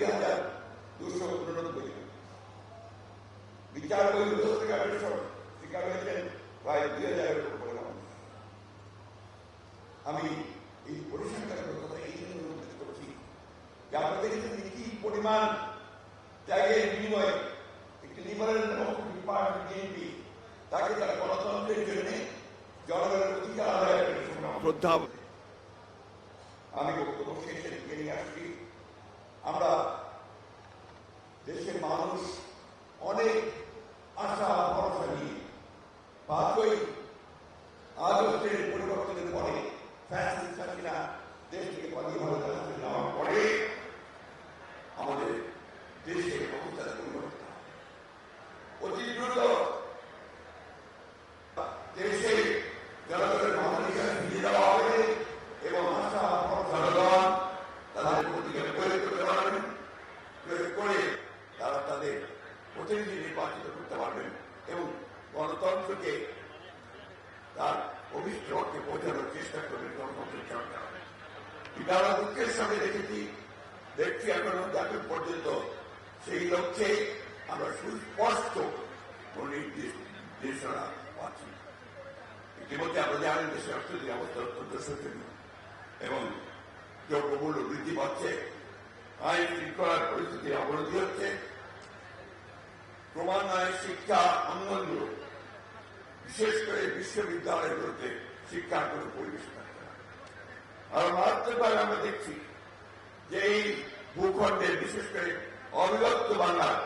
2,289 বিচার বহির্ভূত শিকার হয়েছেন প্রায় 2,000-এর উপরে মানুষ। আমি এই পরিসংখ্যানের কথা এই জন্য উল্লেখ করছি যে আপনারা দেখেছেন কি পরিমাণ ত্যাগের বিনিময়ে একটি লিবারেল ডেমোক্রেটিক পার্টি বিএনপি তাকে তারা গণতন্ত্রের জন্য জনগণের অধিকার আদায়ের শ্রদ্ধা। আমি বক্তব্য শেষে দিকে নিয়ে আসছি। আমরা দেশের মানুষ অনেক আশা ভরসা নিয়ে 5ই আগস্টের পরিবর্তনের পরে ফ্যাসিস্ট হাসিনা দেশ থেকে পালিয়ে ভারতে যাওয়ার পরে আমাদের দেশের অবস্থার পরিবর্তন অতি দ্রুত দেশে জনগণের মানবাধিকার ফিরিয়ে দেওয়া হবে এবং আশা জনগণ তাদের অধিকার প্রয়োগ করতে পারবেন, প্রয়োগ করে তারা তাদের প্রতিনিধি নির্বাচিত করতে পারবেন এবং গণতন্ত্রকে তার অভিষ্ট অর্থে পৌঁছানোর চেষ্টা করবেন গণতন্ত্রের সরকার। এটা আমরা দুঃখের সঙ্গে দেখছি এখনো এখন পর্যন্ত সেই লক্ষ্যে আমরা সুস্পষ্ট কোন নির্দেশনা পাচ্ছি। ইতিমধ্যে আমরা জানেন দেশের অর্থনৈতিক অবস্থা অত্যন্ত শোচনীয় এবং দ্রব্যমূল্য বৃদ্ধি পাচ্ছে, আইন শৃঙ্খলার পরিস্থিতির অবনতি হচ্ছে, ক্রমান্বয়ে শিক্ষা অঙ্গনগুলো বিশেষ করে বিশ্ববিদ্যালয়গুলোতে শিক্ষার কোন পরিবেশ থাকছে না। আর মারাত্মকভাবে আমরা দেখছি যে এই ভূখণ্ডের বিশেষ করে অবিভক্ত বাংলার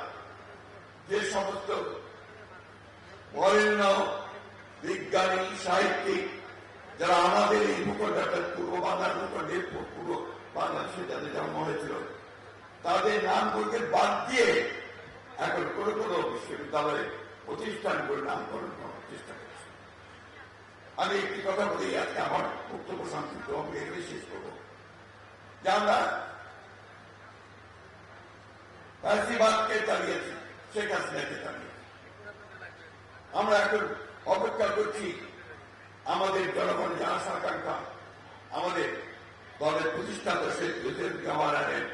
যে সমস্ত বরেণ্য বিজ্ঞানী সাহিত্যিক যারা আমাদের এই ভূখণ্ডে অর্থাৎ পূর্ব বাংলার ভূখণ্ডে পূর্ব বাংলাদেশে যাদের জন্ম হয়েছিল তাদের নামগুলোকে বাদ দিয়ে এখন কোন কোন বিশ্ববিদ্যালয়ে প্রতিষ্ঠান করে নামকরণ করার চেষ্টা করছে। আমি একটি কথা বলি, আজকে আমার বক্তব্য সংক্ষিপ্ত আমি এগুলি শেষ করব যে আমরা ফ্যাসিবাদকে চালিয়েছি, শেখ হাসিনাকে চালিয়েছি। আমরা এখন অপেক্ষা করছি আমাদের জনগণের যে আশা আকাঙ্ক্ষা, আমাদের দলের প্রতিষ্ঠাতা শেখ মুজিবুর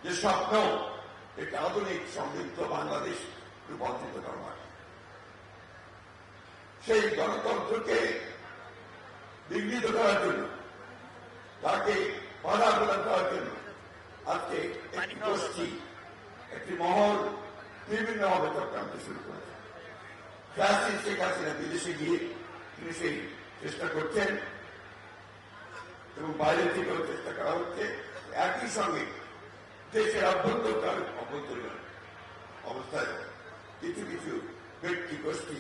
যে স্বপ্ন একটি আধুনিক সমৃদ্ধ বাংলাদেশ রূপান্তরিত করা, সেই গণতন্ত্রকে বিঘ্নিত করার জন্য, তাকে বাধা প্রদান করার জন্য আজকে একটি গোষ্ঠী, একটি মহল বিভিন্নভাবে চক্রান্ত শুরু করেছে। ফ্যাসিস্ট শেখ হাসিনা বিদেশে গিয়ে তিনি সেই চেষ্টা করছেন এবং বাইরে থেকেও চেষ্টা করা হচ্ছে। একই সঙ্গে দেশের অভ্যন্তরীণ অবস্থায় কিছু কিছু ব্যক্তি গোষ্ঠী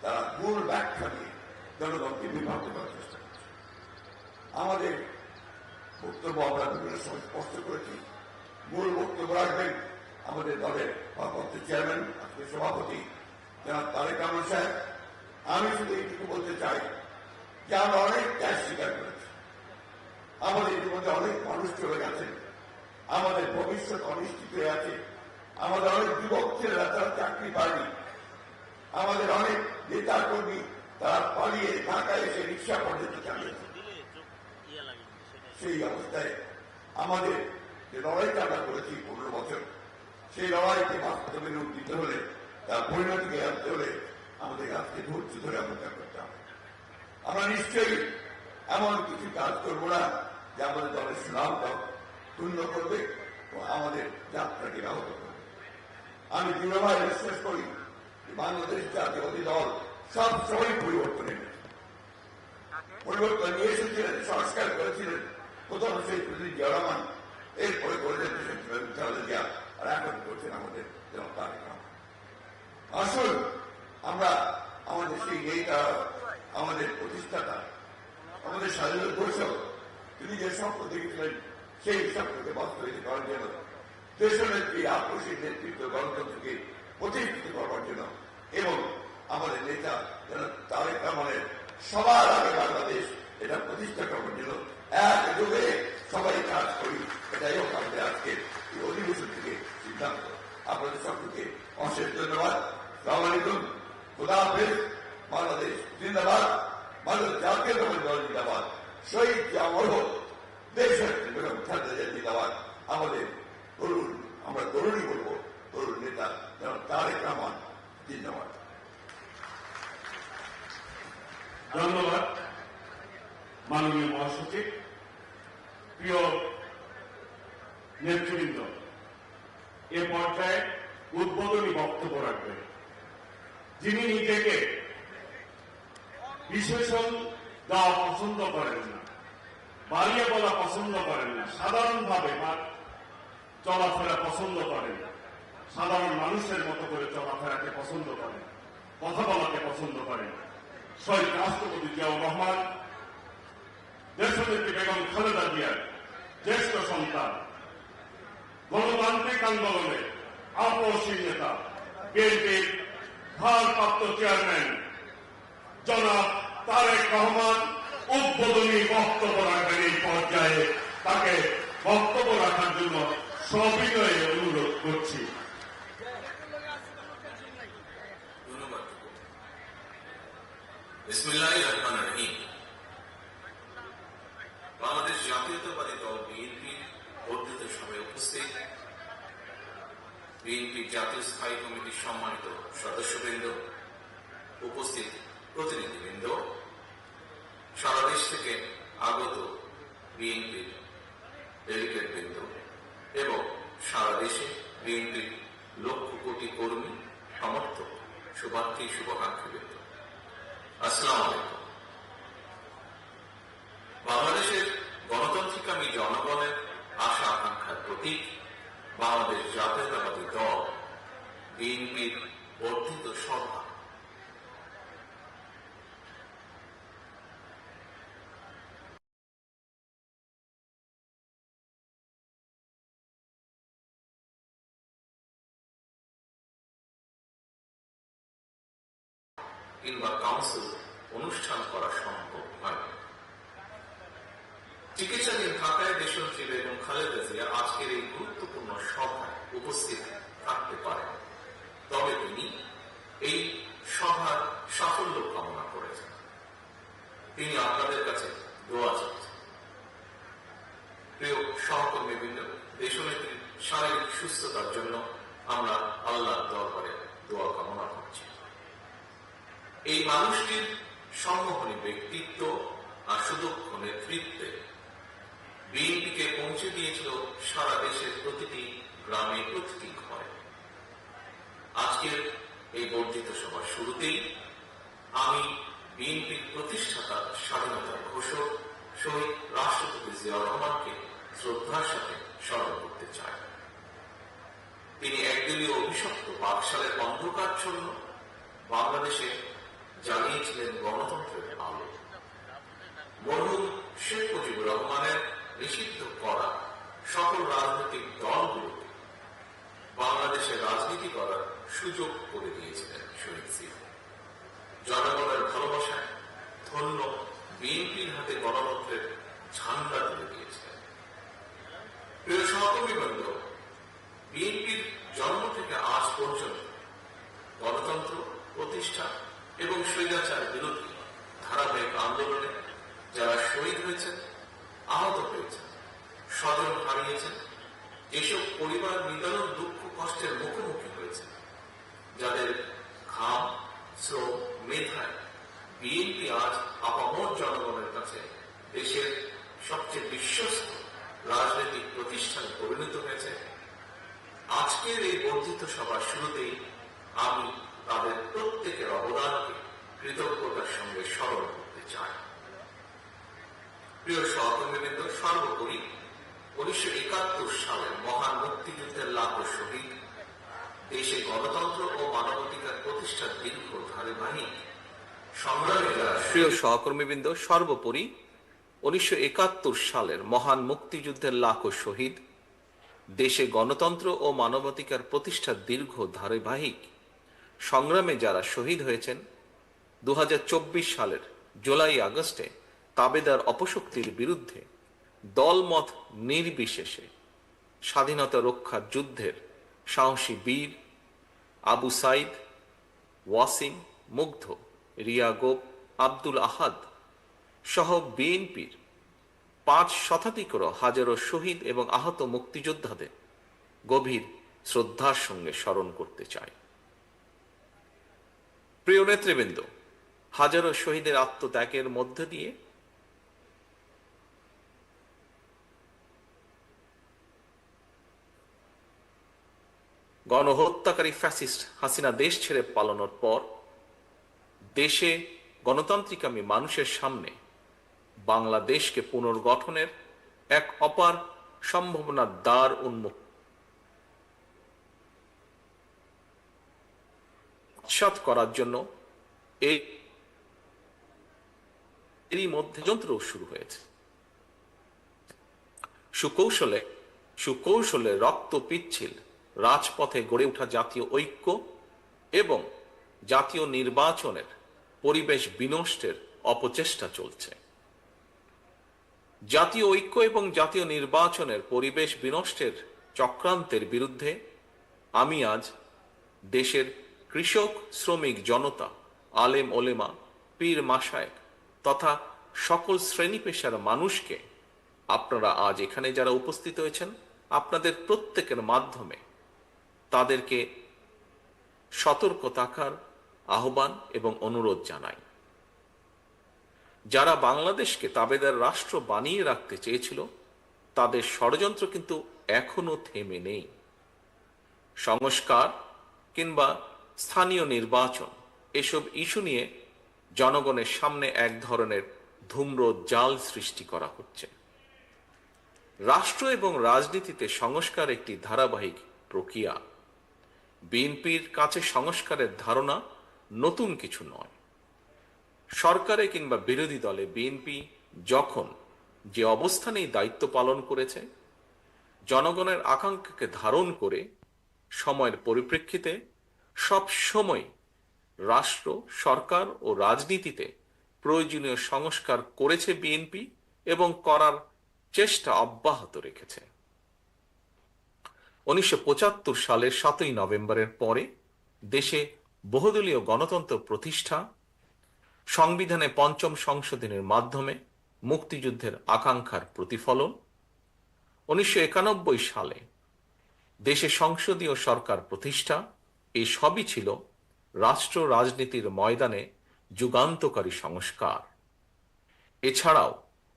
তারা মূল ব্যাখ্যা দিয়ে জনগণকে বিভ্রান্ত করার চেষ্টা করছে। আমাদের বক্তব্য আমরা বিভিন্ন সময় স্পষ্ট করেছি। মূল বক্তব্য রাখবেন আমাদের দলের ভারপ্রাপ্ত চেয়ারম্যান, আজকে সভাপতি জনাব তারেক রহমান সাহেব। আমি শুধু এইটুকু বলতে চাই যে আমরা অনেক ত্যাগ স্বীকার করেছি, আমাদের ইতিমধ্যে অনেক মানুষ চলে গেছেন, আমাদের ভবিষ্যৎ অনিশ্চিত হয়ে আছে, আমাদের অনেক যুবক ছেলেরা তারা চাকরি পায়নি, আমাদের অনেক নেতা কর্মী তারা পালিয়ে ঢাকায় এসে রিক্সা পর্যন্ত চালিয়েছে। সেই অবস্থায় আমাদের যে লড়াইটা আমরা করেছি 15 বছর, সেই লড়াইকে বাস্তবে রূপ দিতে হলে, তার পরিণতিকে আনতে হলে আমাদের আজকে ধৈর্য ধরে অপেক্ষা করতে হবে। আমরা নিশ্চয়ই এমন কিছু কাজ করবো না যে আমাদের দলের সুনামটা ক্ষুণ্ণ করবে ও আমাদের যাত্রাকে ব্যাহত করবে। আমি দৃঢ়ভাবে বিশ্বাস করি বাংলাদেশ জাতীয়তাবাদী দল সবসময় পরিবর্তন এনেছে, পরিবর্তন নিয়ে এসেছিলেন, সংস্কার করেছিলেন। প্রথম সেই প্রেসিডেন্ট জিয়া রহমান, এরপরে করেছেন খালেদা জিয়া, আর এখন করছেন আমাদের তারেক রহমান। আসুন আমরা আমাদের সেই নেতা, আমাদের প্রতিষ্ঠাতা, আমাদের স্বাধীনতা ঘোষক তিনি যে স্বপ্ন দেখেছিলেন সেই স্বপ্নকে বাস্তবায়িত করার জন্য, দেশনেত্রী আক্রোশীর নেতৃত্ব গণতন্ত্রকে প্রতিষ্ঠিত করবার জন্য এবং আমাদের নেতা তারেক রহমানের সবার আগে বাংলাদেশ এটা প্রতিষ্ঠা করবার জন্য একযোগে সবাই কাজ করি। এটাই হোক আমাদের আজকে এই অধিবেশন থেকে সিদ্ধান্ত। আপনাদের সকলকে অশেষ ধন্যবাদ। আসসালামু আলাইকুম, খুদা হাফেজ। বাংলাদেশ জিন্দাবাদ, বাংলাদেশ জাতীয়তাবাদী দল জিন্দাবাদ, শহীদ জিয়া মরহুম দেশের বেগম খালেদা জিয়া জিন্দাবাদ। আমাদের তরুণ আমরা এ পর্যায়ে উদ্বোধনী বক্তব্য রাখবেন, যিনি নিজেকে বিশেষণ দেওয়া পছন্দ করেন না, বাড়িয়ে বলা পছন্দ করেন না, সাধারণভাবে চলাফেরা পছন্দ করেন, সাধারণ মানুষের মতো করে চলাফেরাকে পছন্দ করেন, কথা বলাকে পছন্দ করেন শহীদ রাষ্ট্রপতি জিয়াউর রহমান, দেশনেত্রী বেগম খালেদা জিয়ার জ্যেষ্ঠ সন্তান, গণতান্ত্রিক আন্দোলনের আপসী নেতা, বিএনপির ভারপ্রাপ্ত চেয়ারম্যান জনাব তারেক রহমান উদ্বোধনী বক্তব্য রাখবেন। এই পর্যায়ে তাকে বক্তব্য রাখার জন্য সবিনয়ে অনুরোধ করছি। ধন্যবাদ। বিসমিল্লাহির রহমানির রহিম। বাংলাদেশ জাতীয়তাবাদী দল বিএনপির বর্ধিত সভায় উপস্থিত বিএনপির জাতীয় স্থায়ী কমিটির সম্মানিত সদস্যবৃন্দ, উপস্থিত প্রতিনিধিবৃন্দ, সারা দেশ থেকে আগত বিএনপির ডেলিগেটবৃন্দ এবং সারা দেশে বিএনপির লক্ষ কোটি কর্মী, সমর্থক, শুভার্থী, শুভাকাঙ্ক্ষীবৃন্দ, আসসালামু আলাইকুম। বাংলাদেশের গণতান্ত্রিকামী জনগণের আশা আকাঙ্ক্ষার প্রতীক বাংলাদেশ জাতীয়তাবাদী দল বিএনপির বর্ধিত সভা কিংবা কাউন্সিল অনুষ্ঠান করা সম্ভব হয়। চিকিৎসাধীন থাকায় দেশনেত্রী বেগম খালেদা জিয়া আজকের এই গুরুত্বপূর্ণ সভায় উপস্থিত থাকতে পারেন, তবে তিনি এই সভার সাফল্য কামনা করেছেন। তিনি আপনাদের কাছে দোয়া চাচ্ছেন। প্রিয় সহকর্মীবৃন্দ, দেশনেত্রীর শারীরিক সুস্থতার জন্য আমরা আল্লাহর দরবারে দোয়া কামনা করছি। এই মানুষটির সম্মোহনী ব্যক্তিত্ব আর সুদক্ষ নেতৃত্বে বিএনপিকে পৌঁছে দিয়েছিল সারা দেশের প্রতিটি গ্রামে, প্রতিটি ঘরে। আজকের এই বর্ধিত সভার শুরুতেই আমি বিএনপির প্রতিষ্ঠাতা, স্বাধীনতার ঘোষক শহীদ রাষ্ট্রপতি জিয়াউর রহমানকে শ্রদ্ধার সাথে স্মরণ করতে চাই। তিনি একদলীয় অভিশপ্ত বাকশালের অন্ধকারচ্ছন্ন বাংলাদেশে জ্বালিয়েছিলেন গণতন্ত্রের আলো। মরহুম শেখ মুজিবুর রহমানের নিষিদ্ধ করা সকল রাজনৈতিক দলগুলোকে বাংলাদেশে রাজনীতি করার সুযোগ করে দিয়েছিলেন শহীদ জিয়া। জনগণের ভালোবাসায় ধন্য বিএনপির হাতে গণতন্ত্রের ঝান্ডা তুলে দিয়েছিলেন। প্রিয় সহকর্মীবৃন্দ, বিএনপির জন্ম থেকে আজ পর্যন্ত গণতন্ত্র প্রতিষ্ঠা এবং স্বৈরাচার বিরোধী ধারাবাহিক আন্দোলনে যারা শহীদ হয়েছেন, আহত হয়েছেন, স্বজন হারিয়েছেন, যেসব পরিবার নিদারুণ দুঃখ কষ্টের মুখোমুখি হয়েছে, যাদের ঘাম, শ্রম, মেধায় বিএনপি আজ আপামর জনগণের কাছে দেশের সবচেয়ে বিশ্বস্ত রাজনৈতিক প্রতিষ্ঠানে পরিণত হয়েছে, আজকের এই বর্ধিত সভার শুরুতেই আমি তাদের প্রত্যেকের অবদানকে কৃতজ্ঞতার সঙ্গে স্মরণ করতে চাই। প্রিয় সহকর্মীবৃন্দ, সর্বোপরি 1971 সালের মহান মুক্তিযুদ্ধের লাখো শহীদ, দেশে গণতন্ত্র ও মানবাধিকার প্রতিষ্ঠার দীর্ঘ ধারাবাহিক সংগ্রামে প্রিয় সহকর্মীবৃন্দ, সর্বোপরি 1971 সালের মহান মুক্তিযুদ্ধের লাখো শহীদ, দেশে গণতন্ত্র ও মানবাধিকার প্রতিষ্ঠার দীর্ঘ ধারাবাহিক সংগ্রামে যারা শহীদ হয়েছেন, 2024 সালের জুলাই আগস্টে তাবেদার অপশক্তির বিরুদ্ধে দলমত নির্বিশেষে স্বাধীনতা রক্ষার যুদ্ধের সাহসী বীর আবু সাইদ, ওয়াসিম, মুগ্ধ, রিয়া গোপ, আব্দুল আহাদ সহ বিএনপির 5 শতাধিক হাজারো শহীদ এবং আহত মুক্তিযোদ্ধাদের গভীর শ্রদ্ধার সঙ্গে স্মরণ করতে চাই। প্রিয় নেতৃবৃন্দ, হাজারো শহীদের আত্মত্যাগের মধ্য দিয়ে গণহত্যাকারী ফ্যাসিস্ট হাসিনা দেশ ছেড়ে পালানোর পর দেশে গণতান্ত্রিকামী মানুষের সামনে বাংলাদেশকে পুনর্গঠনের এক অপার সম্ভাবনার দ্বার উন্মুক্ত করার জন্য এরই মধ্যে যন্ত্র শুরু হয়েছে। সুকৌশলে রক্ত পিচ্ছিল রাজপথে গড়ে ওঠা জাতীয় ঐক্য এবং জাতীয় নির্বাচনের পরিবেশ বিনষ্টের অপচেষ্টা চলছে। জাতীয় ঐক্য এবং জাতীয় নির্বাচনের পরিবেশ বিনষ্টের চক্রান্তের বিরুদ্ধে আমি আজ দেশের কৃষক, শ্রমিক জনতা, আলেম ওলেমা, পীর মাশায়েখ তথা সকল শ্রেণী পেশার মানুষকে, আপনারা আজ এখানে যারা উপস্থিত হয়েছেন, আপনাদের প্রত্যেকের মাধ্যমে তাদেরকে সতর্ক থাকার আহ্বান এবং অনুরোধ জানাই। যারা বাংলাদেশকে তাবেদার রাষ্ট্র বানিয়ে রাখতে চেয়েছিল, তাদের ষড়যন্ত্র কিন্তু এখনো থেমে নেই। সংস্কার কিংবা স্থানীয় নির্বাচন এসব ইস্যু নিয়ে জনগণের সামনে এক ধরনের ধূম্র জাল সৃষ্টি করা হচ্ছে। রাষ্ট্র এবং রাজনীতিতে সংস্কার একটি ধারাবাহিক প্রক্রিয়া। বিএনপির কাছে সংস্কারের ধারণা নতুন কিছু নয়। সরকারে কিংবা বিরোধী দলে বিএনপি যখন যে অবস্থানেই দায়িত্ব পালন করেছে, জনগণের আকাঙ্ক্ষাকে ধারণ করে সময়ের পরিপ্রেক্ষিতে সব সময় রাষ্ট্র, সরকার ও রাজনীতিতে প্রয়োজনীয় সংস্কার করেছে বিএনপি এবং করার চেষ্টা অব্যাহত রেখেছে। 1975 সালের 7ই নভেম্বরের পরে দেশে বহুদলীয় গণতন্ত্র প্রতিষ্ঠা, সংবিধানে 5ম সংশোধনের মাধ্যমে মুক্তিযুদ্ধের আকাঙ্ক্ষার প্রতিফলন, 1991 সালে দেশে সংসদীয় সরকার প্রতিষ্ঠা, এই সবই ছিল রাষ্ট্র রাজনীতির ময়দানে যুগান্তকারী সংস্কার। এছাড়াও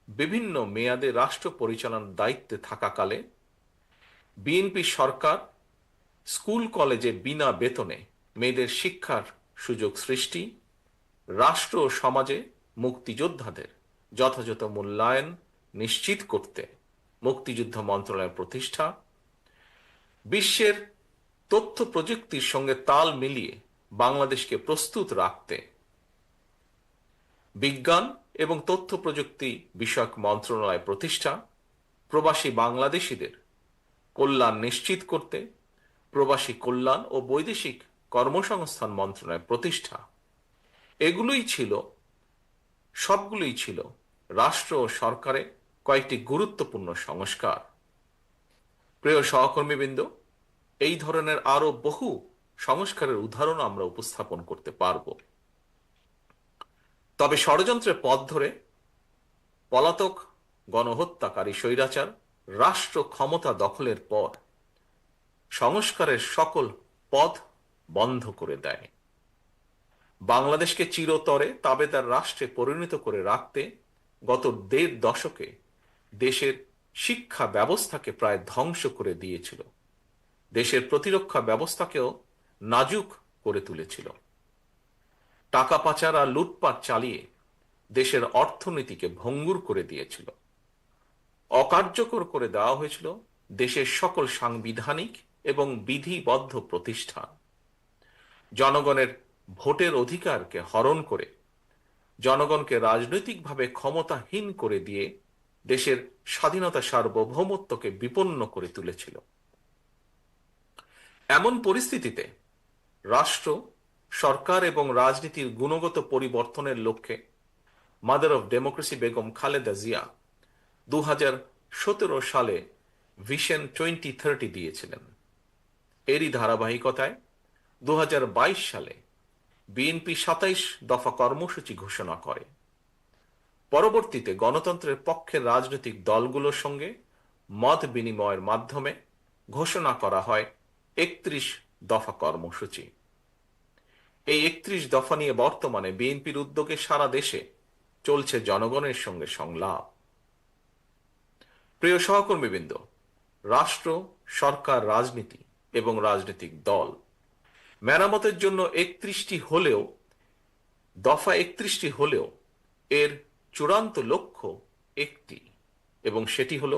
বিভিন্ন মেয়াদে রাষ্ট্র পরিচালনার দায়িত্বে থাকাকালে বিএনপি সরকার স্কুল কলেজে বিনা বেতনে মেয়েদের শিক্ষার সুযোগ সৃষ্টি, রাষ্ট্র ও সমাজে মুক্তিযোদ্ধাদের যথাযথ মূল্যায়ন নিশ্চিত করতে মুক্তিযুদ্ধ মন্ত্রণালয় প্রতিষ্ঠা, বিশ্বের তথ্য প্রযুক্তির সঙ্গে তাল মিলিয়ে বাংলাদেশকে প্রস্তুত রাখতে বিজ্ঞান এবং তথ্য প্রযুক্তি বিষয়ক মন্ত্রণালয় প্রতিষ্ঠা, প্রবাসী বাংলাদেশিদের কল্যাণ নিশ্চিত করতে প্রবাসী কল্যাণ ও বৈদেশিক কর্মসংস্থান মন্ত্রণালয় প্রতিষ্ঠা, সবগুলোই ছিল রাষ্ট্র ও সরকারে কয়েকটি গুরুত্বপূর্ণ সংস্কার। প্রিয় সহকর্মীবৃন্দ, এই ধরনের আরো বহু সংস্কারের উদাহরণ আমরা উপস্থাপন করতে পারব। তবে ষড়যন্ত্রের পথ ধরে পলাতক গণহত্যাকারী স্বৈরাচার রাষ্ট্র ক্ষমতা দখলের পর সংস্কারের সকল পথ বন্ধ করে দেয়। বাংলাদেশকে চিরতরে তাবেদার রাষ্ট্রে পরিণত করে রাখতে গত 1.5 দশকে দেশের শিক্ষা ব্যবস্থাকে প্রায় ধ্বংস করে দিয়েছিল, দেশের প্রতিরক্ষা ব্যবস্থাকেও নাজুক করে তুলেছিল। টাকা পাচার আর লুটপাট চালিয়ে দেশের অর্থনীতিকে ভঙ্গুর করে দিয়েছিল। অকার্যকর করে দেওয়া হয়েছিল দেশের সকল সাংবিধানিক এবং বিধিবদ্ধ প্রতিষ্ঠান। জনগণের ভোটের অধিকারকে হরণ করে জনগণকে রাজনৈতিকভাবে ক্ষমতাহীন করে দিয়ে দেশের স্বাধীনতা সার্বভৌমত্বকে বিপন্ন করে তুলেছিল। এমন পরিস্থিতিতে রাষ্ট্র, সরকার এবং রাজনীতির গুণগত পরিবর্তনের লক্ষ্যে mother of democracy Begum Khaleda Zia 2017 সালে ভিশন 2030 দিয়েছিলেন। এরই ধারাবাহিকতায় 2022 সালে বিএনপি 27 দফা কর্মসূচি ঘোষণা করে। পরবর্তীতে গণতন্ত্রের পক্ষের রাজনৈতিক দলগুলোর সঙ্গে মত বিনিময়ের মাধ্যমে ঘোষণা করা হয় 31 দফা কর্মসূচি। এই 31 দফা নিয়ে বর্তমানে বিএনপির উদ্যোগে সারা দেশে চলছে জনগণের সঙ্গে সংলাপ। প্রিয় সহকর্মীবৃন্দ, রাষ্ট্র, সরকার, রাজনীতি এবং রাজনৈতিক দল। মেরামতের জন্য 31টি হলেও দফা 31টি হলেও এর চূড়ান্ত লক্ষ্য একটি, এবং সেটি হল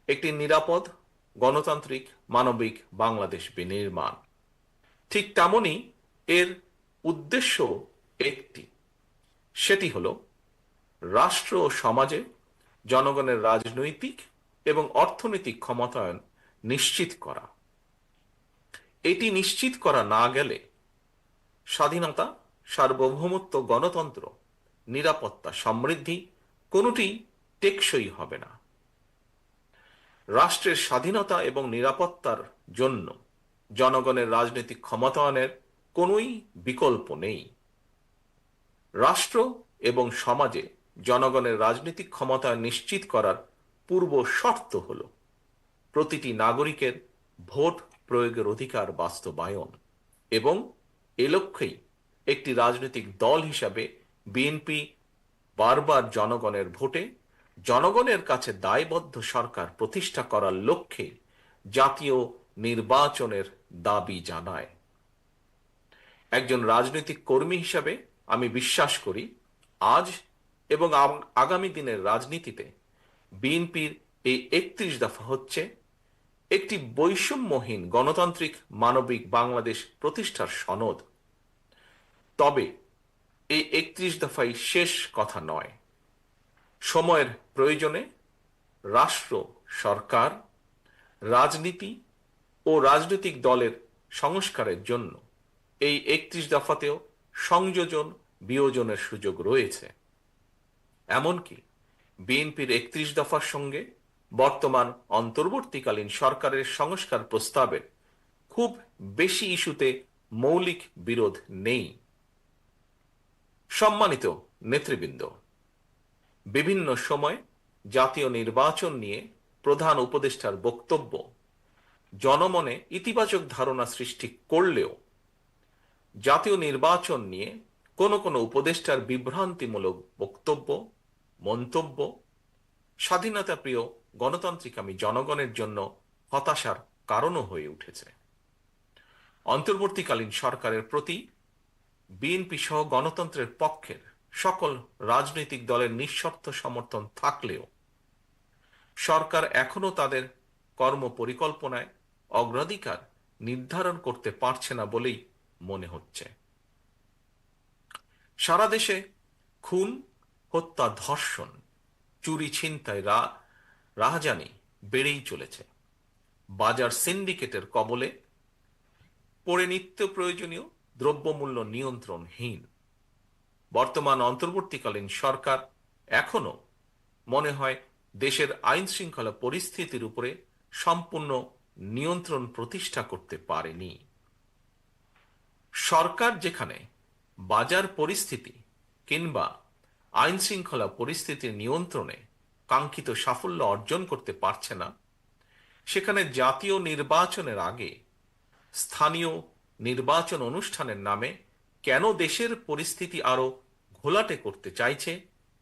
একটি নিরাপদ, গণতান্ত্রিক, মানবিক বাংলাদেশ বিনির্মাণ। ঠিক তেমনি এর উদ্দেশ্য একটি, সেটি হল রাষ্ট্র ও সমাজে জনগণের রাজনৈতিক এবং অর্থনৈতিক ক্ষমতায়ন নিশ্চিত করা। এটি নিশ্চিত করা না গেলে স্বাধীনতা, সার্বভৌমত্ব, গণতন্ত্র, নিরাপত্তা, সমৃদ্ধি কোনোটি টেকসই হবে না। রাষ্ট্রের স্বাধীনতা এবং নিরাপত্তার জন্য জনগণের রাজনৈতিক ক্ষমতায়নের কোনোই বিকল্প নেই। রাষ্ট্র এবং সমাজে জনগণের রাজনৈতিক ক্ষমতায়ন নিশ্চিত করার পূর্ব শর্ত হল প্রতিটি নাগরিকের ভোট প্রয়োগের অধিকার বাস্তবায়ন, এবং এ লক্ষ্যেই একটি রাজনৈতিক দল হিসাবে বিএনপি বারবার জনগণের ভোটে জনগণের কাছে দায়বদ্ধ সরকার প্রতিষ্ঠা করার লক্ষ্যে জাতীয় নির্বাচনের দাবি জানায়। একজন রাজনৈতিক কর্মী হিসাবে আমি বিশ্বাস করি আজ এবং আগামী দিনের রাজনীতিতে বিএনপির এই 31 দফা হচ্ছে একটি বৈষম্যহীন গণতান্ত্রিক মানবিক বাংলাদেশ প্রতিষ্ঠার সনদ। তবে এই 31 দফাই শেষ কথা নয়। সময়ের প্রয়োজনে রাষ্ট্র, সরকার, রাজনীতি ও রাজনৈতিক দলের সংস্কারের জন্য এই 31 দফাতেও সংযোজন বিয়োজনের সুযোগ রয়েছে। এমনকি বিএনপির 31 দফার সঙ্গে বর্তমান অন্তর্বর্তীকালীন সরকারের সংস্কার প্রস্তাবের খুব বেশি ইস্যুতে মৌলিক বিরোধ নেই। সম্মানিত নেতৃবৃন্দ, বিভিন্ন সময় জাতীয় নির্বাচন নিয়ে প্রধান উপদেষ্টার বক্তব্য জনমনে ইতিবাচক ধারণা সৃষ্টি করলেও জাতীয় নির্বাচন নিয়ে কোনো কোনো উপদেষ্টার বিভ্রান্তিমূলক বক্তব্য, মন্তব্য স্বাধীনতাপ্রিয় গণতান্ত্রিকামী জনগণের জন্য হতাশার কারণও হয়ে উঠেছে। অন্তর্বর্তীকালীন সরকারের প্রতি বিএনপি সহ গণতন্ত্রের পক্ষের সকল রাজনৈতিক দলের নিঃশর্ত সমর্থন থাকলেও সরকার এখনো তাদের কর্মপরিকল্পনায় অগ্রাধিকার নির্ধারণ করতে পারছে না বলেই মনে হচ্ছে। সারা দেশে খুন, হত্যা, ধর্ষণ, চুরি, ছিনতাই, রাহাজানি বেড়েই চলেছে। বাজার সিন্ডিকেটের কবলে পড়ে নিত্য প্রয়োজনীয় দ্রব্যমূল্য নিয়ন্ত্রণহীন। বর্তমান অন্তর্বর্তীকালীন সরকার এখনো মনে হয় দেশের আইন শৃঙ্খলা পরিস্থিতির উপরে সম্পূর্ণ নিয়ন্ত্রণ প্রতিষ্ঠা করতে পারেনি। সরকার যেখানে বাজার পরিস্থিতি কিংবা আইন শৃঙ্খলা পরিস্থিতির নিয়ন্ত্রণে কাঙ্ক্ষিত সাফল্য অর্জন করতে পারছে না, সেখানে জাতীয় নির্বাচনের আগে স্থানীয় নির্বাচন অনুষ্ঠানের নামে কেন দেশের পরিস্থিতি আরো ঘোলাটে করতে চাইছে,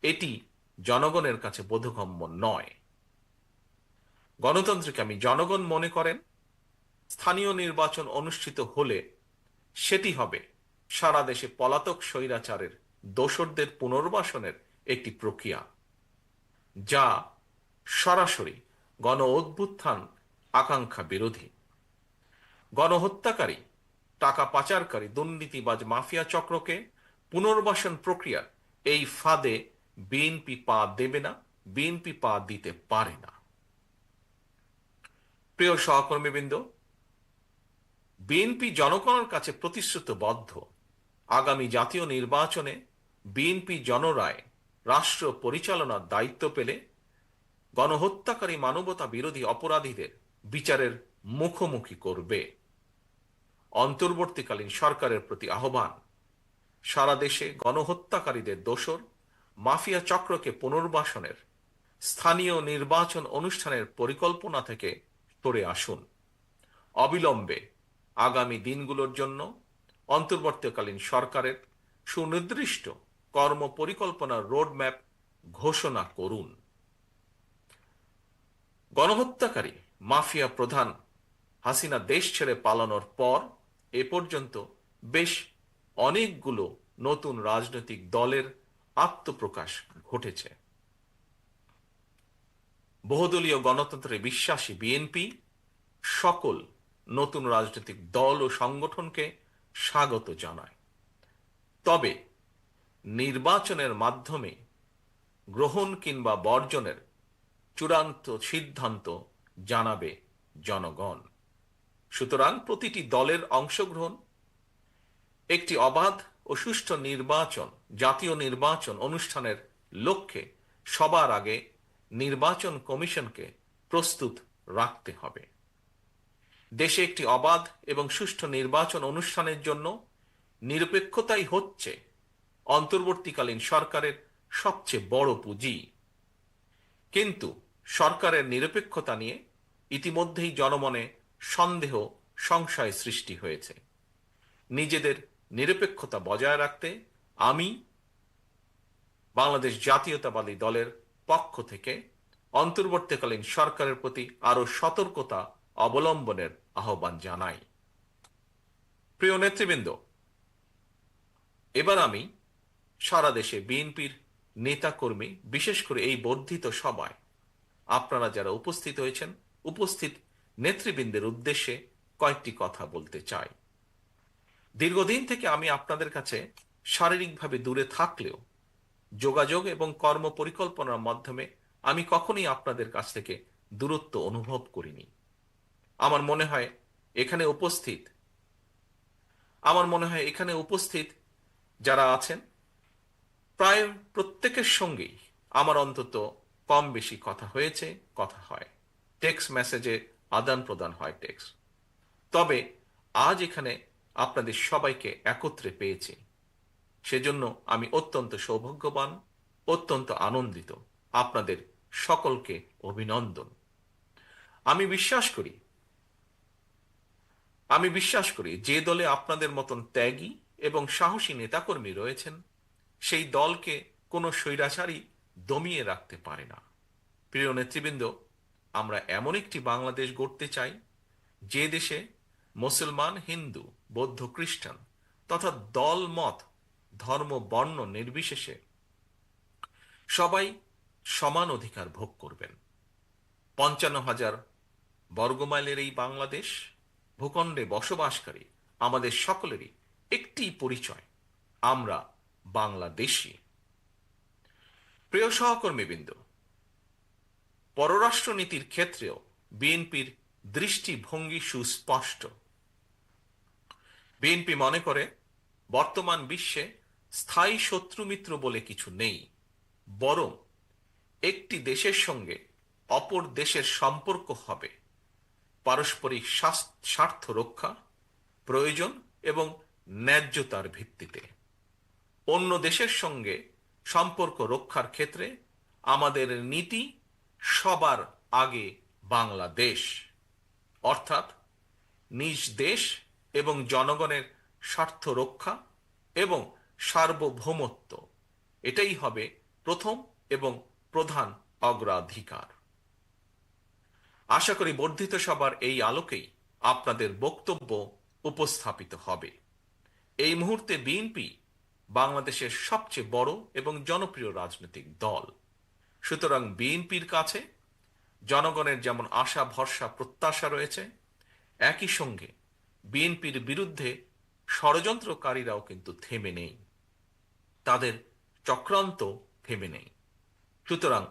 এটি জনগণের কাছে বোধগম্য নয়। গণতন্ত্রকামী জনগণ মনে করেন স্থানীয় নির্বাচন অনুষ্ঠিত হলে সেটি হবে সারা দেশে পলাতক স্বৈরাচারের দোসরদের পুনর্বাসনের একটি প্রক্রিয়া, যা সরাসরি গণ অভ্যুত্থান আকাঙ্ক্ষা বিরোধী। গণহত্যাকারী, টাকা পাচারকারী, দুর্নীতিবাজ মাফিয়া চক্রকে পুনর্বাসন প্রক্রিয়ার এই ফাঁদে বিএনপি পা দেবে না, বিএনপি পা দিতে পারে না। প্রিয় সহকর্মীবৃন্দ, বিএনপি জনগণের কাছে প্রতিশ্রুতিবদ্ধ আগামী জাতীয় নির্বাচনে বিএনপি জনরায় রাষ্ট্র পরিচালনার দায়িত্ব পেলে গণহত্যাকারী, মানবতা বিরোধী অপরাধীদের বিচারের মুখোমুখি করবে। অন্তর্বর্তীকালীন সরকারের প্রতি আহ্বান, সারা দেশে গণহত্যাকারীদের দোসর মাফিয়া চক্রকে পুনর্বাসনের স্থানীয় নির্বাচন অনুষ্ঠানের পরিকল্পনা থেকে সরে আসুন। অবিলম্বে আগামী দিনগুলোর জন্য অন্তর্বর্তীকালীন সরকারের সুনির্দিষ্ট কর্মপরিকল্পনার রোডম্যাপ ঘোষণা করুন। গণহত্যাকারী মাফিয়া প্রধান হাসিনা দেশ ছেড়ে পালানোর পর এ পর্যন্ত বেশ অনেকগুলো নতুন রাজনৈতিক দলের আত্মপ্রকাশ ঘটেছে। বহুদলীয় গণতন্ত্রে বিশ্বাসী বিএনপি সকল নতুন রাজনৈতিক দল ও সংগঠনকে স্বাগত জানায়। তবে নির্বাচনের মাধ্যমে গ্রহণ কিংবা বর্জনের চূড়ান্ত সিদ্ধান্ত জানাবে জনগণ। সুতরাং প্রতিটি দলের অংশগ্রহণ একটি অবাধ ও সুষ্ঠু নির্বাচন, জাতীয় নির্বাচন অনুষ্ঠানের লক্ষ্যে সবার আগে নির্বাচন কমিশনকে প্রস্তুত রাখতে হবে। দেশে একটি অবাধ এবং সুষ্ঠু নির্বাচন অনুষ্ঠানের জন্য নিরপেক্ষতাই হচ্ছে অন্তর্বর্তীকালীন সরকারের সবচেয়ে বড় পুঁজি। কিন্তু সরকারের নিরপেক্ষতা নিয়ে ইতিমধ্যেই জনমনে সন্দেহ, সংশয় সৃষ্টি হয়েছে। নিজেদের নিরপেক্ষতা বজায় রাখতে আমি বাংলাদেশ জাতীয়তাবাদী দলের পক্ষ থেকে অন্তর্বর্তীকালীন সরকারের প্রতি আরো সতর্কতা অবলম্বনের আহ্বান জানাই। প্রিয় নেতৃবৃন্দ, এবার আমি সারা দেশে বিএনপির নেতাকর্মী, বিশেষ করে এই বর্ধিত সভায় আপনারা যারা উপস্থিত হয়েছেন, উপস্থিত নেতৃবৃন্দের উদ্দেশ্যে কয়েকটি কথা বলতে চাই। দীর্ঘদিন থেকে আমি আপনাদের কাছে শারীরিকভাবে দূরে থাকলেও যোগাযোগ এবং কর্ম পরিকল্পনার মাধ্যমে আমি কখনোই আপনাদের কাছ থেকে দূরত্ব অনুভব করিনি। আমার মনে হয় এখানে উপস্থিত যারা আছেন প্রায় প্রত্যেকের সঙ্গেই আমার অন্তত কম বেশি কথা হয়েছে, কথা হয়, টেক্সট মেসেজে আদান প্রদান হয় টেক্সট। তবে আজ এখানে আপনাদের সবাইকে একত্রে পেয়েছি, সেজন্য আমি অত্যন্ত সৌভাগ্যবান, অত্যন্ত আনন্দিত। আপনাদের সকলকে অভিনন্দন। আমি বিশ্বাস করি যে দলে আপনাদের মতন ত্যাগী এবং সাহসী নেতাকর্মী রয়েছেন, সেই দলকে কোনো স্বৈরাচারী দমিয়ে রাখতে পারে না। প্রিয় নেতৃবৃন্দ, আমরা এমন একটি বাংলাদেশ গড়তে চাই যে দেশে মুসলমান, হিন্দু, বৌদ্ধ, খ্রিস্টান তথা দল, মত, ধর্ম, বর্ণ নির্বিশেষে সবাই সমান অধিকার ভোগ করবেন। 55,000 বর্গমাইলের এই বাংলাদেশ ভূখণ্ডে বসবাসকারী আমাদের সকলেরই একটি পরিচয়, আমরা বাংলাদেশী। প্রিয় সহকর্মীবৃন্দ, পররাষ্ট্রনীতির ক্ষেত্রেও বিএনপির দৃষ্টিভঙ্গি সুস্পষ্ট। বিএনপি মনে করে বর্তমান বিশ্বে স্থায়ী শত্রুমিত্র বলে কিছু নেই, বরং একটি দেশের সঙ্গে অপর দেশের সম্পর্ক হবে পারস্পরিক স্বার্থ রক্ষা, প্রয়োজন এবং ন্যায্যতার ভিত্তিতে। অন্য দেশের সঙ্গে সম্পর্ক রক্ষার ক্ষেত্রে আমাদের নীতি সবার আগে বাংলাদেশ, অর্থাৎ নিজ দেশ এবং জনগণের স্বার্থ রক্ষা এবং সার্বভৌমত্ব, এটাই হবে প্রথম এবং প্রধান অগ্রাধিকার। আশা করি বর্ধিত সভার এই আলোকেই আপনাদের বক্তব্য উপস্থাপিত হবে। এই মুহূর্তে বিএনপি বাংলাদেশের সবচেয়ে বড় এবং জনপ্রিয় রাজনৈতিক দল। সুতরাং বিএনপির কাছে জনগণের যেমন আশা, ভরসা, প্রত্যাশা রয়েছে, একই সঙ্গে বিএনপির বিরুদ্ধে ষড়যন্ত্রকারীরাও কিন্তু থেমে নেই, তাদের চক্রান্ত থেমে নেই। সুতরাং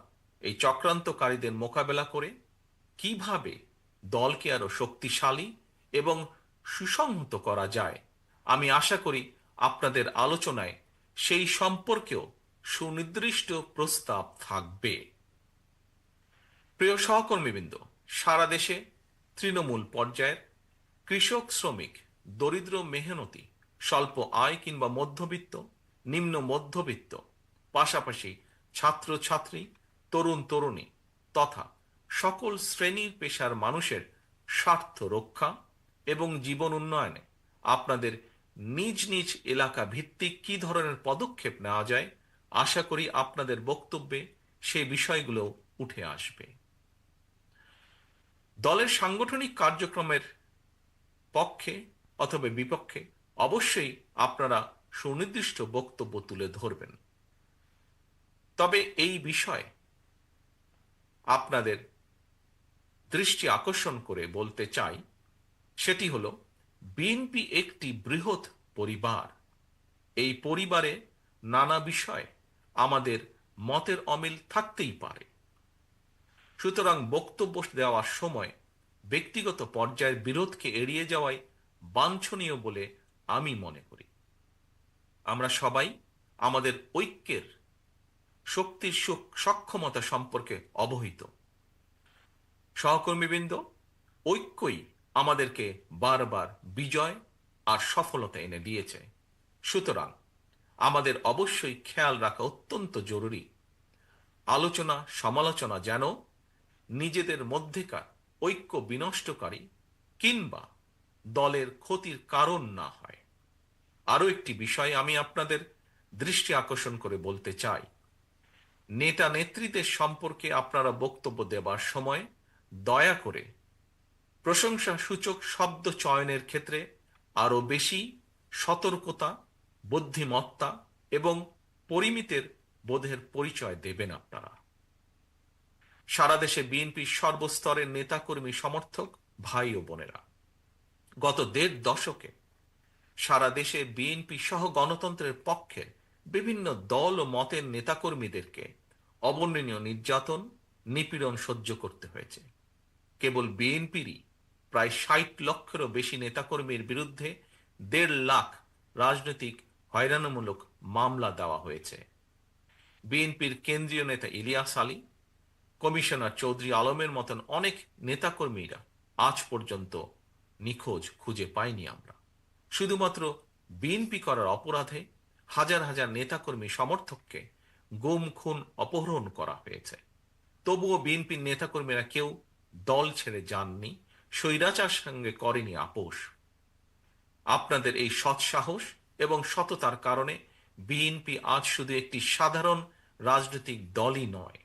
এই চক্রান্তকারীদের মোকাবেলা করে কিভাবে দলকে আরো শক্তিশালী এবং সুসংহত করা যায়, আমি আশা করি আপনাদের আলোচনায় সেই সম্পর্কেও সুনির্দিষ্ট প্রস্তাব থাকবে। প্রিয় সহকর্মীবৃন্দ, সারা দেশে তৃণমূল পর্যায়ের কৃষক, শ্রমিক, দরিদ্র, মেহনতি, স্বল্প আয় কিংবা মধ্যবিত্ত, নিম্ন মধ্যবিত্ত, পাশাপাশি ছাত্র ছাত্রী, তরুণ তরুণী তথা সকল শ্রেণীর পেশার মানুষের স্বার্থ রক্ষা এবং জীবন উন্নয়নে আপনাদের নিজ নিজ এলাকা ভিত্তিক কি ধরনের পদক্ষেপ নেওয়া যায়, আশা করি আপনাদের বক্তব্যে সেই বিষয়গুলো উঠে আসবে। দলের সাংগঠনিক কার্যক্রমের পক্ষে অথবা বিপক্ষে অবশ্যই আপনারা সুনির্দিষ্ট বক্তব্য তুলে ধরবেন। তবে এই বিষয়ে আপনাদের দৃষ্টি আকর্ষণ করে বলতে চাই, সেটি হলো বিএনপি একটি বৃহৎ পরিবার। এই পরিবারে নানা বিষয়ে আমাদের মতের অমিল থাকতেই পারে। সুতরাং বক্তব্য দেওয়ার সময় ব্যক্তিগত পর্যায়ের বিরোধকে এড়িয়ে যাওয়াই বাঞ্ছনীয় বলে আমি মনে করি। আমরা সবাই আমাদের ঐক্যের শক্তির সক্ষমতা সম্পর্কে অবহিত। সহকর্মীবৃন্দ, ঐক্যই আমাদেরকে বারবার বিজয় আর সফলতা এনে দিয়েছে। সুতরাং আমাদের অবশ্যই খেয়াল রাখা অত্যন্ত জরুরি, আলোচনা সমালোচনা যেন নিজেদের মধ্যেকার ঐক্য বিনষ্টকারী কিংবা দলের ক্ষতির কারণ না হয়। আরও একটি বিষয় আমি আপনাদের দৃষ্টি আকর্ষণ করে বলতে চাই, নেতা নেত্রীদের সম্পর্কে আপনারা বক্তব্য দেবার সময় দয়া করে প্রশংসা সূচক শব্দ চয়নের ক্ষেত্রে আরও বেশি সতর্কতা, বুদ্ধিমত্তা এবং পরিমিতের বোধের পরিচয় দেবেন আপনারা। সারা দেশে বিএনপির সর্বস্তরের নেতাকর্মী সমর্থক ভাই ও বোনেরা, গত ১.৫ দশকে সারা দেশে বিএনপি সহ গণতন্ত্রের পক্ষের বিভিন্ন দল ও মতের নেতাকর্মীদেরকে অবর্ণনীয় নির্যাতন, নিপীড়ন সহ্য করতে হয়েছে। কেবল বিএনপিরই প্রায় ৬০ লক্ষেরও বেশি নেতাকর্মীর বিরুদ্ধে ১.৫ লাখ রাজনৈতিক হয়রানিমূলক মামলা দেওয়া হয়েছে। বিএনপির কেন্দ্রীয় নেতা ইলিয়াস আলী, কমিশনার চৌধুরী আলমের মতন অনেক নেতাকর্মীরা আজ পর্যন্ত নিখোঁজ খুঁজে পাইনি আমরা। শুধুমাত্র বিএনপি করার অপরাধে হাজার হাজার নেতাকর্মী সমর্থককে গুম, খুন, অপহরণ করা হয়েছে। তবুও বিএনপির নেতাকর্মীরা কেউ দল ছেড়ে যাননি, স্বৈরাচার সঙ্গে করেনি আপোষ। আপনাদের এই সৎসাহস এবং সততার কারণে বিএনপি আজ শুধু একটি সাধারণ রাজনৈতিক দলই নয়,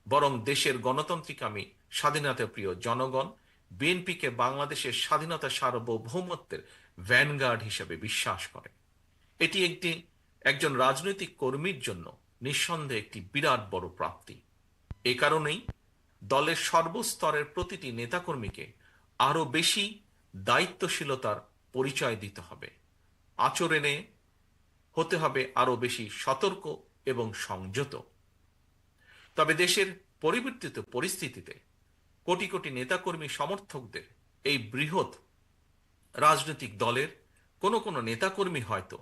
বরং দেশের গণতান্ত্রিকামী স্বাধীনতাপ্রিয় জনগণ বিএনপিকে বাংলাদেশের স্বাধীনতা সার্বভৌমত্বের ভ্যানগার্ড হিসেবে বিশ্বাস করে। এটি একজন রাজনৈতিক কর্মীর জন্য নিঃসন্দেহে একটি বিরাট বড় প্রাপ্তি। এ কারণেই দলের সর্বস্তরের প্রতিটি নেতাকর্মীকে আরো বেশি দায়িত্বশীলতার পরিচয় দিতে হবে, আচরণে হতে হবে আরো বেশি সতর্ক এবং সংযত। তবে দেশের পরিবর্তিত পরিস্থিতিতে কোটি কোটি নেতাকর্মী সমর্থকদের এই বৃহৎ রাজনৈতিক দলের কোনো কোনো নেতাকর্মী হয়তো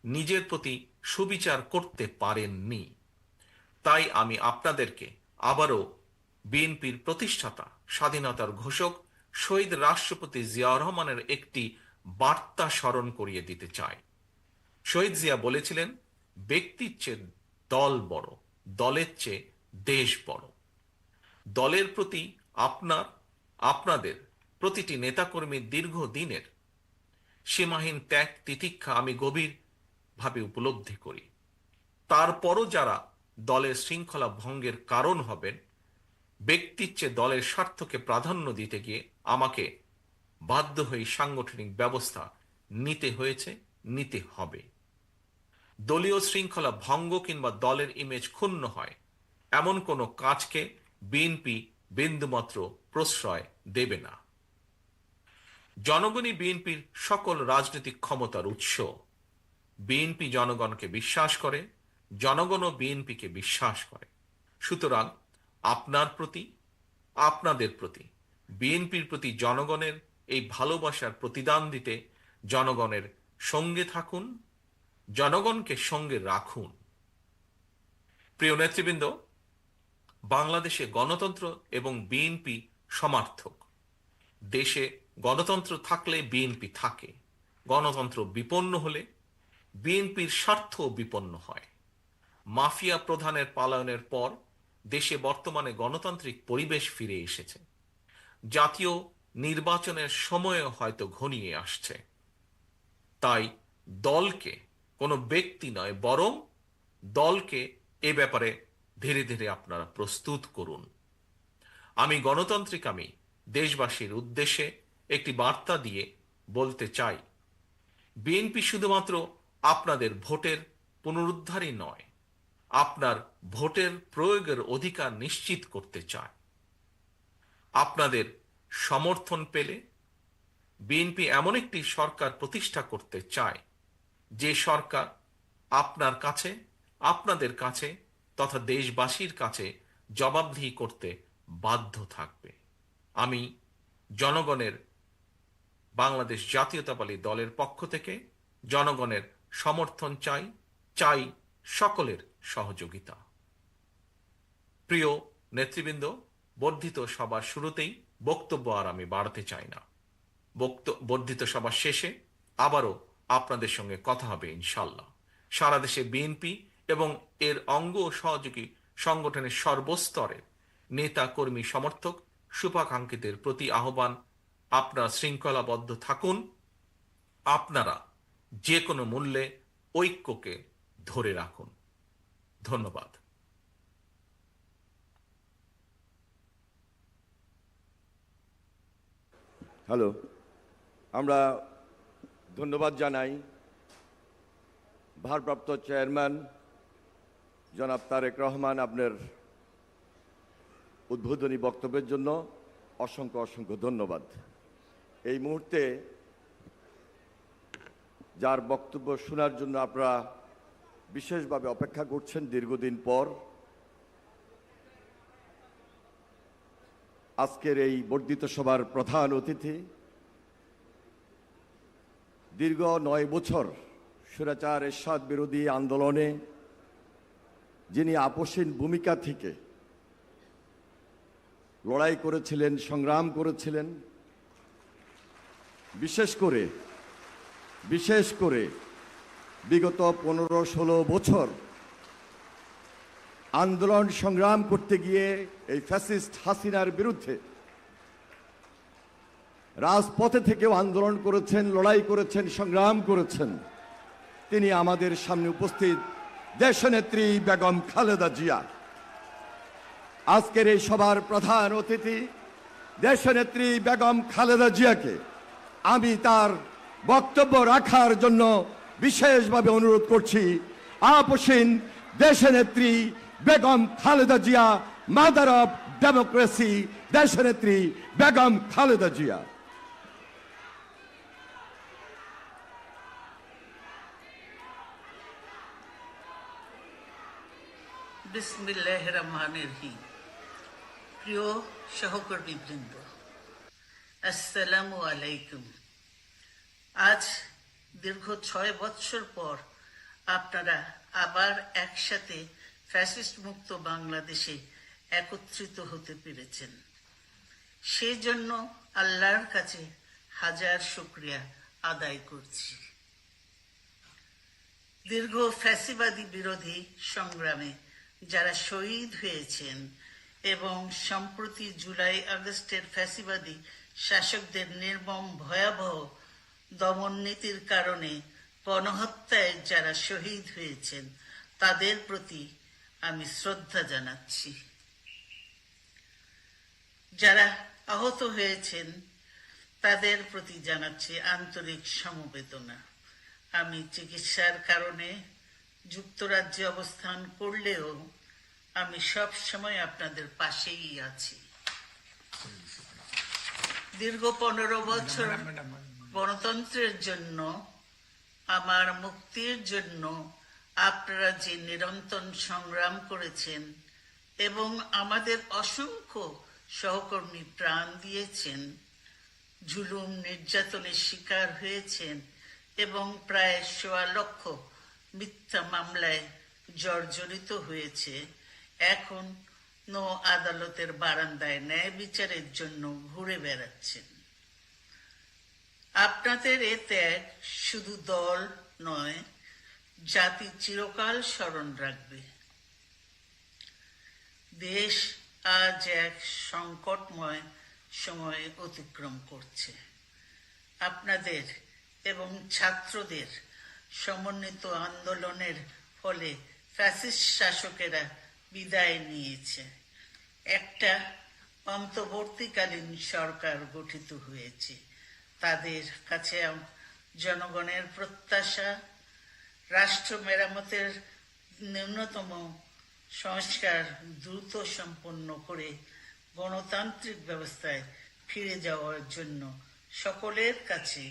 নিজের প্রতি সুবিচার করতে পারেননি। তাই আমি আপনাদেরকে আবারও বিএনপির প্রতিষ্ঠাতা, স্বাধীনতার ঘোষক শহীদ রাষ্ট্রপতি জিয়াউর রহমানের একটি বার্তা স্মরণ করিয়ে দিতে চাই। শহীদ জিয়া বলেছিলেন, ব্যক্তির চেয়ে দল বড়, দলের চেয়ে দেশ বড়। দলের প্রতি আপনাদের প্রতিটি নেতাকর্মীর দীর্ঘদিনের সীমাহীন ত্যাগ তিতিক্ষা আমি গভীরভাবে উপলব্ধি করি। তারপরও যারা দলের শৃঙ্খলা ভঙ্গের কারণ হবেন, ব্যক্তির চেয়ে দলের স্বার্থকে প্রাধান্য দিতে গিয়ে আমাকে বাধ্য হয়ে সাংগঠনিক ব্যবস্থা নিতে হয়েছে, নিতে হবে। দলীয় শৃঙ্খলা ভঙ্গ কিংবা দলের ইমেজ ক্ষুণ্ণ হয় এমন কোনো কাজকে বিএনপি বিন্দুমাত্র প্রশ্রয় দেবে না। জনগণই বিএনপির সকল রাজনৈতিক ক্ষমতার উৎস। বিএনপি জনগণকে বিশ্বাস করে, জনগণও বিএনপিকে বিশ্বাস করে। সুতরাং আপনাদের প্রতি বিএনপির প্রতি জনগণের এই ভালোবাসার প্রতিদান দিতে জনগণের সঙ্গে থাকুন, জনগণকে সঙ্গে রাখুন। প্রিয় নেতৃবৃন্দ, বাংলাদেশে গণতন্ত্র এবং বিএনপি সমার্থক। দেশে গণতন্ত্র থাকলে বিএনপি থাকে, গণতন্ত্র বিপন্ন হলে বিএনপির স্বার্থ বিপন্ন হয়। মাফিয়া প্রধানের পলায়নের পর দেশে বর্তমানে গণতান্ত্রিক পরিবেশ ফিরে এসেছে। জাতীয় নির্বাচনের সময়ও হয়তো ঘনিয়ে আসছে। তাই দলকে কোনো ব্যক্তি নয়, বরং দলকে এ ব্যাপারে ধীরে ধীরে আপনারা প্রস্তুত করুন। আমি গণতান্ত্রিকামী দেশবাসীর উদ্দেশ্যে একটি বার্তা দিয়ে বলতে চাই, বিএনপি শুধুমাত্র আপনাদের ভোটের পুনরুদ্ধারই নয়, আপনার ভোটের প্রয়োগের অধিকার নিশ্চিত করতে চায়। আপনাদের সমর্থন পেলে বিএনপি এমন একটি সরকার প্রতিষ্ঠা করতে চায় যে সরকার আপনার কাছে, আপনাদের কাছে তথা দেশবাসীর কাছে জবাবদিহি করতে বাধ্য থাকবে। আমি জনগণের বাংলাদেশ জাতীয়তাবাদী দলের পক্ষ থেকে জনগণের সমর্থন চাই সকলের সহযোগিতা। প্রিয় নেতৃবৃন্দ, বর্ধিত সভার শুরুতেই বক্তব্য আর আমি বাড়াতে চাই না। বর্ধিত সভা শেষে আবারও আপনাদের সঙ্গে কথা হবে ইনশাল্লাহ। সারা দেশে বিএনপি এবং এর অঙ্গ ও সহযোগী সংগঠনের সর্বস্তরের নেতা, কর্মী, সমর্থক, শুভাকাঙ্ক্ষীদের প্রতি আহ্বান, আপনারা শৃঙ্খলাবদ্ধ থাকুন। আপনারা যে কোনো মূল্যে ঐক্যকে ধরে রাখুন। ধন্যবাদ। হ্যালো, আমরা ধন্যবাদ জানাই ভারপ্রাপ্ত চেয়ারম্যান জনাব তারেক রহমান, আপনার উদ্বোধনী বক্তব্যের জন্য অসংখ্য অসংখ্য ধন্যবাদ। এই মুহূর্তে যার বক্তব্য শোনার জন্য আপনারা বিশেষভাবে অপেক্ষা করছেন দীর্ঘদিন পর, আজকের এই বর্ধিত সভার প্রধান অতিথি, দীর্ঘ 9 বছর স্বৈরাচার এরশাদ বিরোধী আন্দোলনে যিনি আপোষহীন ভূমিকা থেকে লড়াই করেছিলেন, সংগ্রাম করেছিলেন, বিশেষ করে বিগত 15-16 বছর আন্দোলন সংগ্রাম করতে গিয়ে এই ফ্যাসিস্ট হাসিনার বিরুদ্ধে রাজপথে থেকেও আন্দোলন করেছেন, লড়াই করেছেন, সংগ্রাম করেছেন। তিনি আমাদের সামনে উপস্থিত দেশনেত্রী বেগম খালেদা জিয়া। আজকের এই সভার প্রধান অতিথি দেশনেত্রী বেগম খালেদা জিয়াকে আমি তার বক্তব্য রাখার জন্য বিশেষভাবে অনুরোধ করছি। আপোষহীন দেশনেত্রী Begum Khaleda Zia, mother of democracy, দেশনেত্রী বেগম খালেদা জিয়া। বিসমিল্লাহির রহমানির রহিম। প্রিয় সহকর্মীবৃন্দ, আসসালামু আলাইকুম। আজ দীর্ঘ 6 বৎসর পর আপনারা আবার একসাথে ফ্যাসিস্ট মুক্ত বাংলাদেশে একত্রিত হতে পেরেছেন। সেই জন্য আল্লাহর কাছে হাজার শুকরিয়া আদায় করছি। দীর্ঘ ফ্যাসিবাদী বিরোধী সংগ্রামে যারা শহীদ হয়েছেন এবং সম্প্রতি জুলাই আগস্টের ফ্যাসিবাদী শাসকদের নির্মম ভয়াবহ দমন নীতির কারণে গণহত্যায় যারা শহীদ হয়েছেন তাদের প্রতি আমি শ্রদ্ধা জানাচ্ছি। যারা আহত হয়েছেন তাদের প্রতি জানাচ্ছি আন্তরিক সমবেদনা। আমি চিকিৎসার কারণে যুক্তরাজ্যে অবস্থান করলেও আমি সব সময় আপনাদের পাশেই আছি। দীর্ঘ 15 বছর গণতন্ত্রের জন্য, আমার মুক্তির জন্য আপনারা যে নিরন্তর সংগ্রাম করেছেন এবং আমাদের অসংখ্য সহকর্মী প্রাণ দিয়েছেন, জুলুম নির্যাতনের শিকার হয়েছেন এবং প্রায় 1.25 লক্ষ মিথ্যা মামলায় জর্জরিত হয়েছে, এখন আদালতের বারান্দায় ন্যায় বিচারের জন্য ঘুরে বেড়াচ্ছেন। আপনাদের এ ত্যাগ শুধু দল নয়, জাতি চিরকাল স্মরণ রাখবে। দেশ আজ এক সংকটময় সময় অতিক্রম করছে। আপনাদের এবং ছাত্রদের সমন্বিত আন্দোলনের ফলে ফ্যাসিস্ট শাসকেরা বিদায় নিয়েছে। একটা অন্তর্বর্তীকালীন সরকার গঠিত হয়েছে। তাদের কাছে জনগণের প্রত্যাশা রাষ্ট্র মেরামতের ন্যূনতম সংস্কার দ্রুত সম্পন্ন করে গণতান্ত্রিক ব্যবস্থায় ফিরে যাওয়ার জন্য সকলের কাছে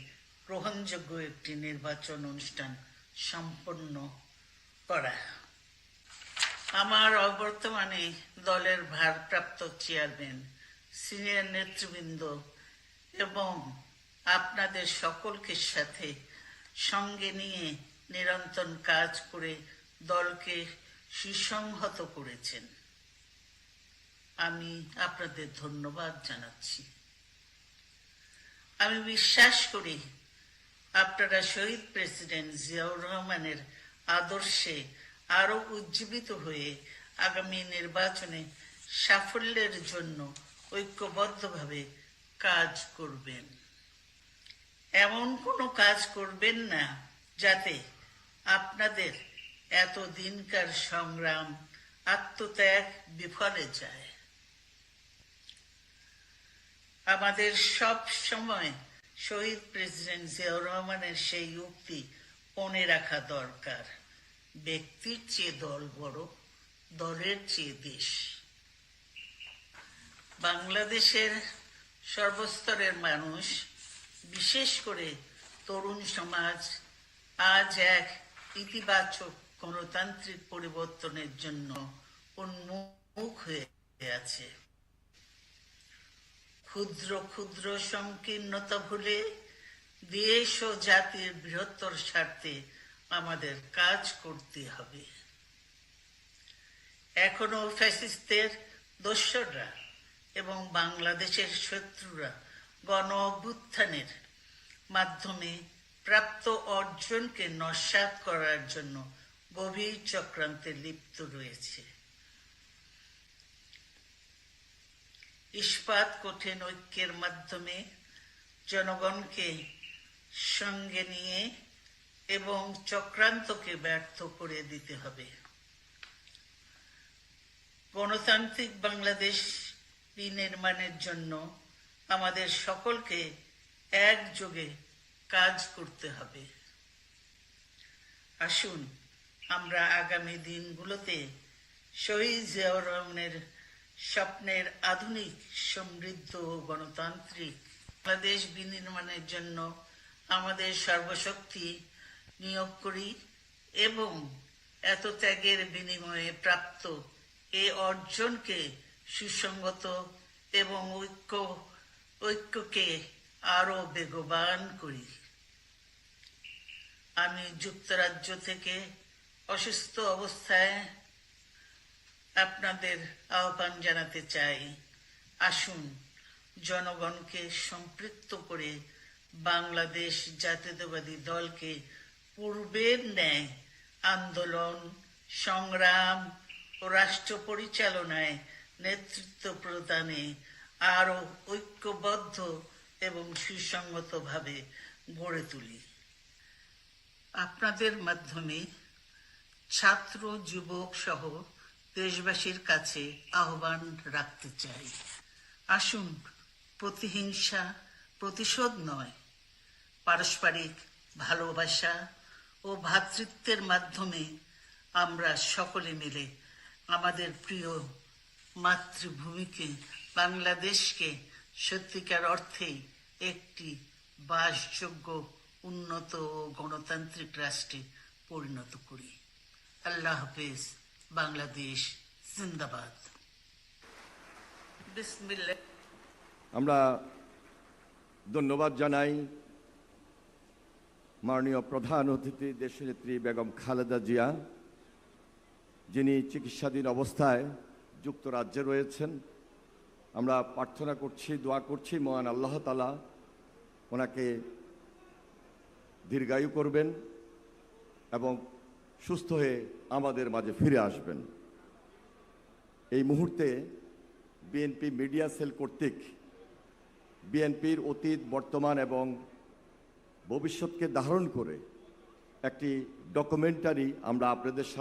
গ্রহণযোগ্য একটি নির্বাচন অনুষ্ঠান সম্পন্ন করা। আমার অবর্তমানে দলের ভারপ্রাপ্ত চেয়ারম্যান, সিনিয়র নেতৃবৃন্দ এবং আপনাদের সকলকে সাথে সঙ্গে নিয়ে নিরন্তর কাজ করে দলকে সুসংহত করেছেন। আমি আপনাদের ধন্যবাদ জানাচ্ছি। আমি বিশ্বাস করি আপনারা শহীদ প্রেসিডেন্ট জিয়াউর রহমানের আদর্শে আরো উজ্জীবিত হয়ে আগামী নির্বাচনে সাফল্যের জন্য ঐক্যবদ্ধভাবে কাজ করবেন। এমন কোনো কাজ করবেন না যাতে আপনাদের এতদিনকার সংগ্রাম, আত্মত্যাগ বিফলে যায়। আমাদের সব সময় শহীদ প্রেসিডেন্ট জিয়াউর রহমানের সেই উক্তি মনে রাখা দরকার, ব্যক্তির চেয়ে দল বড়, দলের চেয়ে দেশ। বাংলাদেশের সর্বস্তরের মানুষ, বিশেষ করে তরুণ সমাজ আজ এক ইতিবাচক গণতান্ত্রিক পরিবর্তনের জন্য উন্মুখ হয়ে আছে। ক্ষুদ্র ক্ষুদ্র সংকীর্ণতা ভুলে দেশ ও জাতির বৃহত্তর স্বার্থে আমাদের কাজ করতে হবে। এখনো ফ্যাসিস্টদের দোসররা এবং বাংলাদেশের শত্রুরা গণ অভ্যুত্থানের মাধ্যমে প্রাপ্ত অর্জনকে নস্যাৎ করার জন্য গভীর চক্রান্তে লিপ্ত রয়েছে। ইস্পাত কঠিন ঐক্যের মাধ্যমে জনগণকে সঙ্গে নিয়ে এবং চক্রান্তকে ব্যর্থ করে দিতে হবে। গণতান্ত্রিক বাংলাদেশ বিনির্মাণের জন্য আমাদের সকলকে একযোগে কাজ করতে হবে। আসুন আমরা আগামী দিনগুলোতে শহীদ জিয়াউর রহমানের স্বপ্নের আধুনিক, সমৃদ্ধ ও গণতান্ত্রিক বাংলাদেশ বিনির্মাণের জন্য আমাদের সর্বশক্তি নিয়োগ করি এবং এত ত্যাগের বিনিময়ে প্রাপ্ত এ অর্জনকে সুসংগত এবং ঐক্যকে আরো বেগবান করি। আমি যুক্তরাজ্য থেকে অসুস্থ অবস্থায় আপনাদের আহ্বান জানাতে চাই, আসুন জনগণকে সম্পৃক্ত করে বাংলাদেশ জাতীয়তাবাদী দলকে পূর্বের ন্যায় আন্দোলন, সংগ্রাম ও রাষ্ট্র পরিচালনায় নেতৃত্ব প্রদানে আরো ঐক্যবদ্ধ এবং সুসংগতভাবে গড়ে তুলি। আপনাদের মাধ্যমে ছাত্র, যুবক সহ দেশবাসীর কাছে আহ্বান রাখতে চাই, আসুন প্রতিহিংসা, প্রতিশোধ নয়, পারস্পরিক ভালোবাসা ও ভ্রাতৃত্বের মাধ্যমে আমরা সকলে মিলে আমাদের প্রিয় মাতৃভূমিকে, বাংলাদেশকে সত্যিকার অর্থেই একটি বাসযোগ্য, উন্নত ও গণতান্ত্রিক রাষ্ট্রে পরিণত করি। আল্লাহ হাফেজ। বাংলাদেশ জিন্দাবাদ। বিসমিল্লাহ। আমরা ধন্যবাদ জানাই মাননীয় প্রধান অতিথি দেশনেত্রী বেগম খালেদা জিয়া, যিনি চিকিৎসাধীন অবস্থায় যুক্তরাজ্যে রয়েছেন। আমরা প্রার্থনা করছি, দোয়া করছি মহান আল্লাহ তাআলা ওনাকে দীর্ঘায়ু করবেন এবং সুস্থ হয়ে আমাদের মাঝে ফিরে আসবেন। এই মুহূর্তে বিএনপি মিডিয়া সেল কর্তৃক বিএনপির অতীত, বর্তমান এবং ভবিষ্যৎকে ধারণ করে একটি ডকুমেন্টারি আমরা আপনাদের সামনে